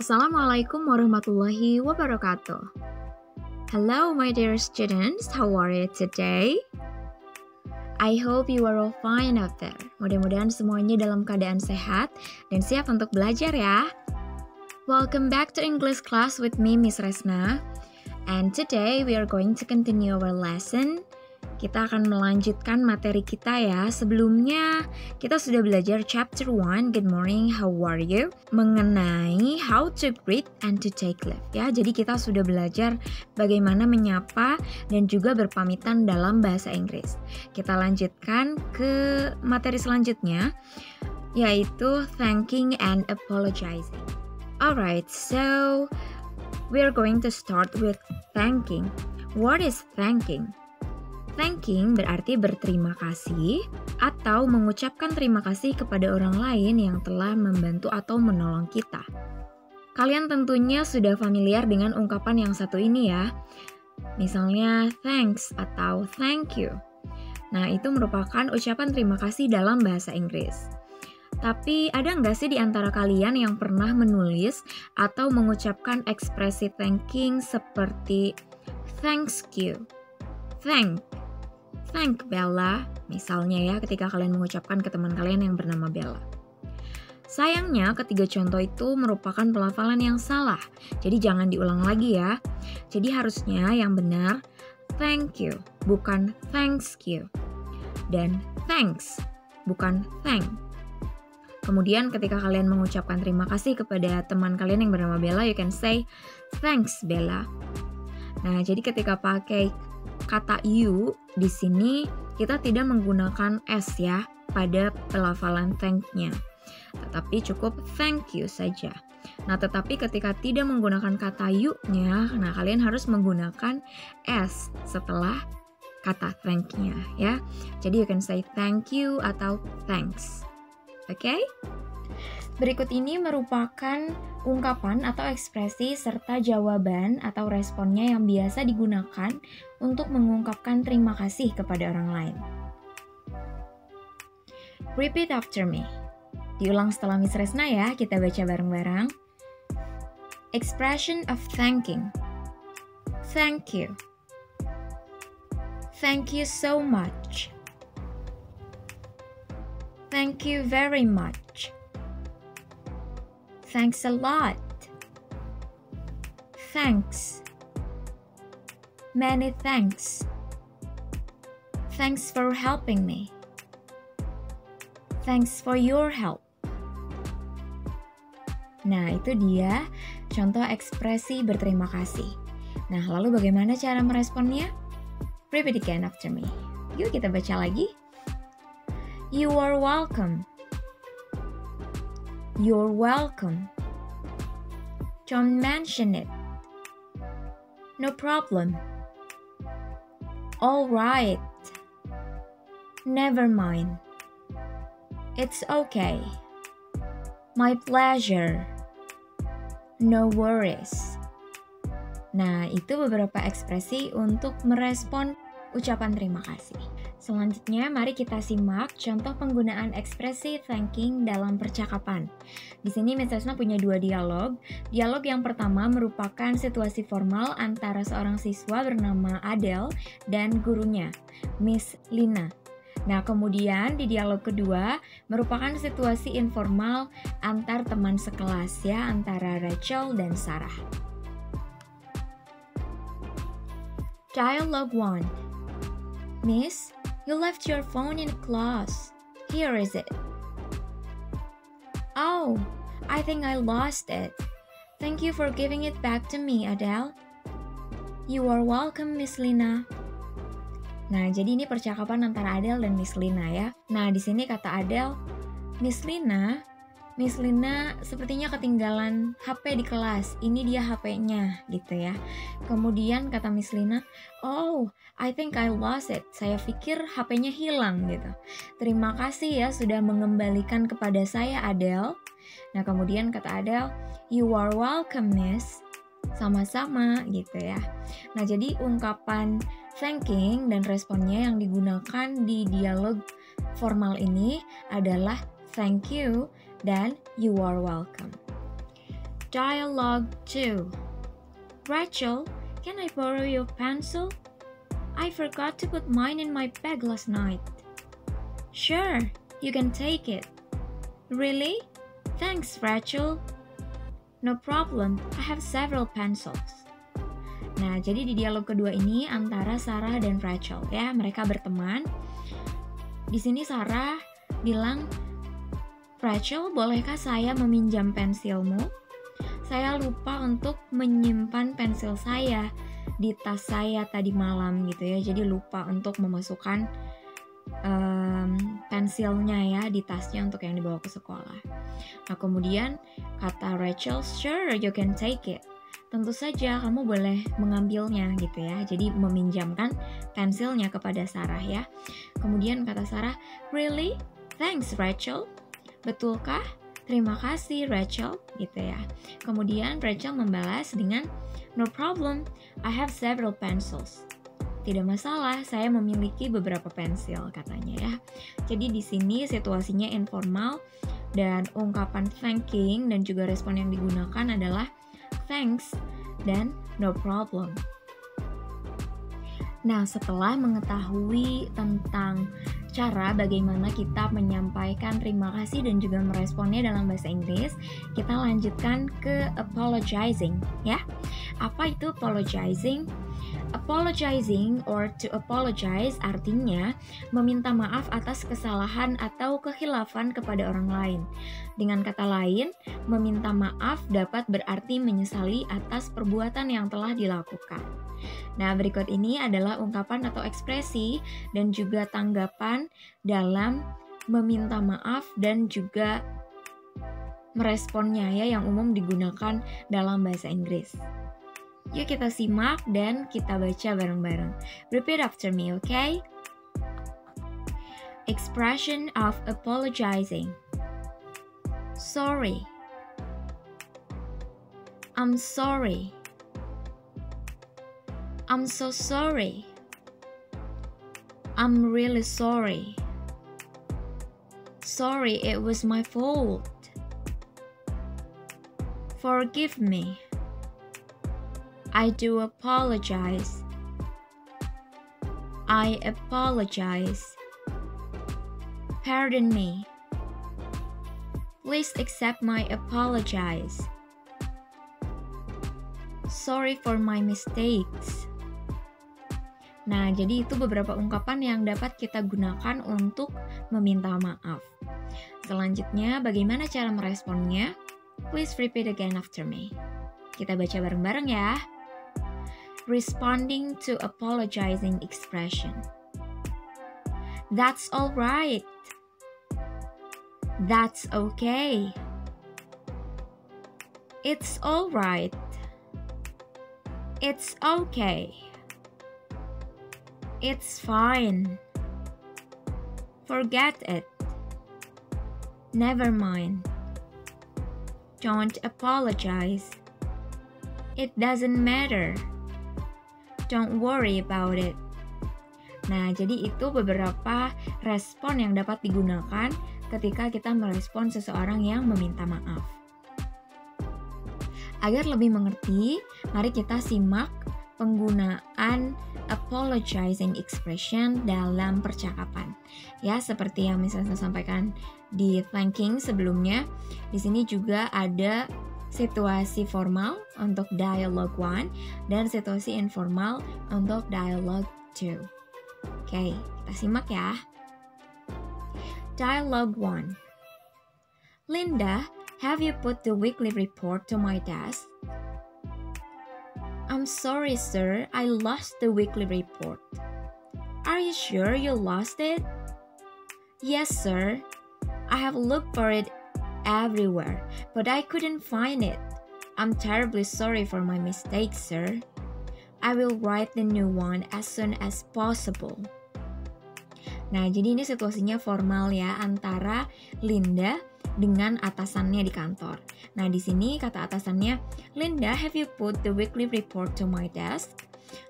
Assalamualaikum warahmatullahi wabarakatuh. Hello my dear students, how are you today? I hope you are all fine out there. Mudah-mudahan semuanya dalam keadaan sehat dan siap untuk belajar ya. Welcome back to English class with me, Miss Resna. And today we are going to continue our lesson. Kita akan melanjutkan materi kita ya. Sebelumnya kita sudah belajar chapter 1, Good morning, how are you? Mengenai how to greet and to take leave ya. Jadi kita sudah belajar bagaimana menyapa dan juga berpamitan dalam bahasa Inggris. Kita lanjutkan ke materi selanjutnya, yaitu thanking and apologizing. Alright, so we are going to start with thanking. What is thanking? Thanking berarti berterima kasih atau mengucapkan terima kasih kepada orang lain yang telah membantu atau menolong kita. Kalian tentunya sudah familiar dengan ungkapan yang satu ini ya. Misalnya thanks atau thank you. Nah, itu merupakan ucapan terima kasih dalam bahasa Inggris. Tapi ada nggak sih di antara kalian yang pernah menulis atau mengucapkan ekspresi thanking seperti thanks you, Thank Bella, misalnya ya ketika kalian mengucapkan ke teman kalian yang bernama Bella. Sayangnya ketiga contoh itu merupakan pelafalan yang salah, jadi jangan diulang lagi ya. Jadi harusnya yang benar thank you, bukan thanks you. Dan thanks, bukan thank. Kemudian ketika kalian mengucapkan terima kasih kepada teman kalian yang bernama Bella, you can say thanks Bella. Nah, jadi ketika pakai kata you di sini kita tidak menggunakan s ya pada pelafalan thank-nya, tetapi cukup thank you saja. Nah, tetapi ketika tidak menggunakan kata you-nya, nah kalian harus menggunakan s setelah kata thank-nya ya. Jadi you can say thank you atau thanks. Oke? Berikut ini merupakan ungkapan atau ekspresi serta jawaban atau responnya yang biasa digunakan untuk mengungkapkan terima kasih kepada orang lain. Repeat after me. Diulang setelah Miss Resna ya, kita baca bareng-bareng. Expression of thanking. Thank you. Thank you so much. Thank you very much. Thanks a lot. Thanks. Many thanks. Thanks for helping me. Thanks for your help. Nah, itu dia contoh ekspresi berterima kasih. Nah, lalu bagaimana cara meresponnya? Repeat again after me. Yuk kita baca lagi. You are welcome. You're welcome. Don't mention it. No problem. All right. Never mind. It's okay. My pleasure. No worries. Nah, itu beberapa ekspresi untuk merespon ucapan terima kasih. Selanjutnya, mari kita simak contoh penggunaan ekspresi thanking dalam percakapan. Di sini Miss Resna punya dua dialog. Dialog yang pertama merupakan situasi formal antara seorang siswa bernama Adele dan gurunya, Miss Lina. Nah, kemudian di dialog kedua merupakan situasi informal antar teman sekelas ya, antara Rachel dan Sarah. Dialogue 1. Miss, you left your phone in class. Here is it. Oh, I think I lost it. Thank you for giving it back to me, Adele. You are welcome, Miss Lina. Nah, jadi ini percakapan antara Adele dan Miss Lina ya. Nah, di sini kata Adele, Miss Lina sepertinya ketinggalan HP di kelas. Ini dia HP-nya gitu ya. Kemudian kata Miss Lina, oh, I think I lost it. Saya pikir HP-nya hilang gitu. Terima kasih ya sudah mengembalikan kepada saya, Adele. Nah, kemudian kata Adele, you are welcome, Miss. Sama-sama gitu ya. Nah, jadi ungkapan thanking dan responnya yang digunakan di dialog formal ini adalah thank you dan you are welcome. Dialogue 2. Rachel, can I borrow your pencil? I forgot to put mine in my bag last night. Sure, you can take it. Really? Thanks, Rachel. No problem, I have several pencils. Nah, jadi di dialog kedua ini antara Sarah dan Rachel ya, mereka berteman. Di sini Sarah bilang, Rachel, bolehkah saya meminjam pensilmu? Saya lupa untuk menyimpan pensil saya di tas saya tadi malam gitu ya, jadi lupa untuk memasukkan pensilnya ya di tasnya untuk yang dibawa ke sekolah. Nah kemudian kata Rachel, sure you can take it. Tentu saja kamu boleh mengambilnya gitu ya. Jadi meminjamkan pensilnya kepada Sarah ya. Kemudian kata Sarah, really? Thanks Rachel. Betulkah? Terima kasih Rachel gitu ya. Kemudian Rachel membalas dengan no problem, I have several pencils. Tidak masalah, saya memiliki beberapa pensil katanya ya. Jadi di sini situasinya informal dan ungkapan thanking dan juga respon yang digunakan adalah thanks dan no problem. Nah, setelah mengetahui tentang cara bagaimana kita menyampaikan terima kasih dan juga meresponnya dalam bahasa Inggris, kita lanjutkan ke apologizing ya. Apa itu apologizing? Apologizing or to apologize artinya meminta maaf atas kesalahan atau kehilafan kepada orang lain. Dengan kata lain, meminta maaf dapat berarti menyesali atas perbuatan yang telah dilakukan. Nah, berikut ini adalah ungkapan atau ekspresi dan juga tanggapan dalam meminta maaf dan juga meresponnya ya, yang umum digunakan dalam bahasa Inggris. Yuk kita simak dan kita baca bareng-bareng. Repeat after me, okay? Expression of apologizing. Sorry. I'm sorry. I'm so sorry. I'm really sorry. Sorry, it was my fault. Forgive me. I do apologize. I apologize. Pardon me. Please accept my apologize. Sorry for my mistakes. Nah, jadi itu beberapa ungkapan yang dapat kita gunakan untuk meminta maaf. Selanjutnya, bagaimana cara meresponnya? Please repeat again after me. Kita baca bareng-bareng ya. Responding to apologizing expression. That's all right. That's okay. It's all right. It's okay. It's fine. Forget it. Never mind. Don't apologize. It doesn't matter. Don't worry about it. Nah, jadi itu beberapa respon yang dapat digunakan ketika kita merespon seseorang yang meminta maaf. Agar lebih mengerti, mari kita simak penggunaan apologizing expression dalam percakapan. Ya, seperti yang misalnya saya sampaikan di thanking sebelumnya, di sini juga ada situasi formal untuk dialogue 1 dan situasi informal untuk dialogue 2. Oke, kita simak ya. Dialogue 1. Linda, have you put the weekly report to my desk? I'm sorry, sir, I lost the weekly report. Are you sure you lost it? Yes, sir. I have looked for it everywhere, but I couldn't find it. I'm terribly sorry for my mistake, sir. I will write the new one as soon as possible. Nah, jadi ini situasinya formal ya, antara Linda dengan atasannya di kantor. Nah, di sini kata atasannya, Linda, have you put the weekly report to my desk?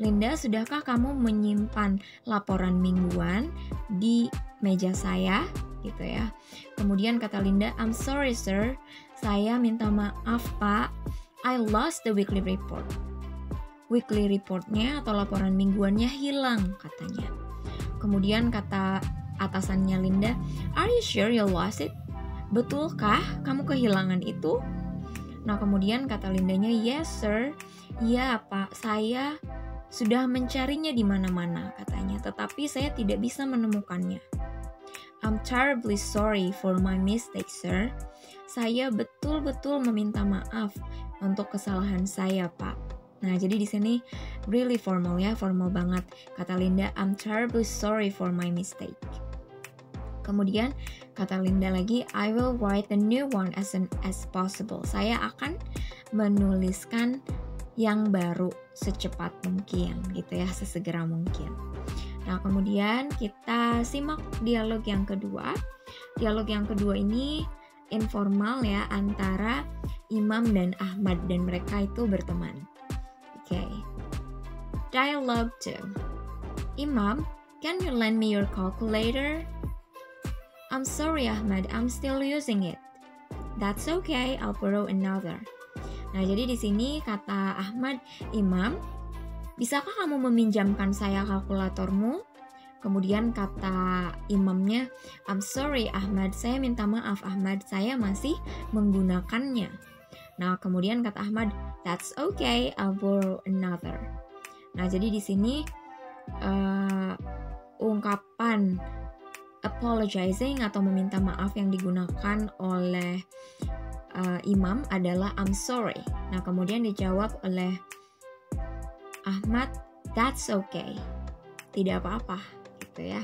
Linda, sudahkah kamu menyimpan laporan mingguan di meja saya? Gitu ya. Kemudian kata Linda, I'm sorry sir, saya minta maaf Pak, I lost the weekly report. Weekly reportnya atau laporan mingguannya hilang katanya. Kemudian kata atasannya Linda, are you sure you lost it? Betulkah kamu kehilangan itu? Nah kemudian kata Lindanya, yes sir, iya Pak, saya sudah mencarinya di mana-mana katanya, tetapi saya tidak bisa menemukannya. I'm terribly sorry for my mistake, sir. Saya betul-betul meminta maaf untuk kesalahan saya, Pak. Nah, jadi di sini really formal ya, formal banget. Kata Linda, I'm terribly sorry for my mistake. Kemudian kata Linda lagi, I will write a new one as soon as possible. Saya akan menuliskan yang baru secepat mungkin gitu ya, sesegera mungkin. Nah kemudian kita simak dialog yang kedua. Dialog yang kedua ini informal ya, antara Imam dan Ahmad, dan mereka itu berteman. Oke. Dialogue 2. Imam, can you lend me your calculator? I'm sorry Ahmad, I'm still using it. That's okay, I'll borrow another. Nah, jadi di sini kata Ahmad, Imam, bisakah kamu meminjamkan saya kalkulatormu? Kemudian kata imamnya, I'm sorry Ahmad, saya minta maaf Ahmad, saya masih menggunakannya. Nah, kemudian kata Ahmad, that's okay, I'll borrow another. Nah, jadi di sini ungkapan apologizing atau meminta maaf yang digunakan oleh Imam adalah I'm sorry. Nah kemudian dijawab oleh Ahmad, that's okay, tidak apa-apa gitu ya.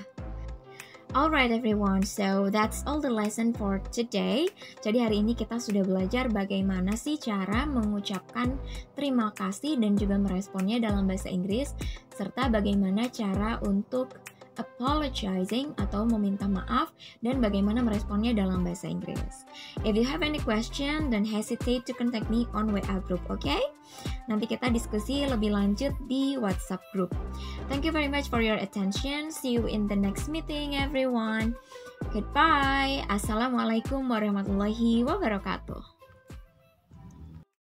Alright everyone, so that's all the lesson for today. Jadi hari ini kita sudah belajar bagaimana sih cara mengucapkan terima kasih dan juga meresponnya dalam bahasa Inggris, serta bagaimana cara untuk apologizing atau meminta maaf dan bagaimana meresponnya dalam bahasa Inggris. If you have any question, don't hesitate to contact me on WA group, okay? Nanti kita diskusi lebih lanjut di WhatsApp group. Thank you very much for your attention. See you in the next meeting, everyone. Goodbye. Assalamualaikum warahmatullahi wabarakatuh.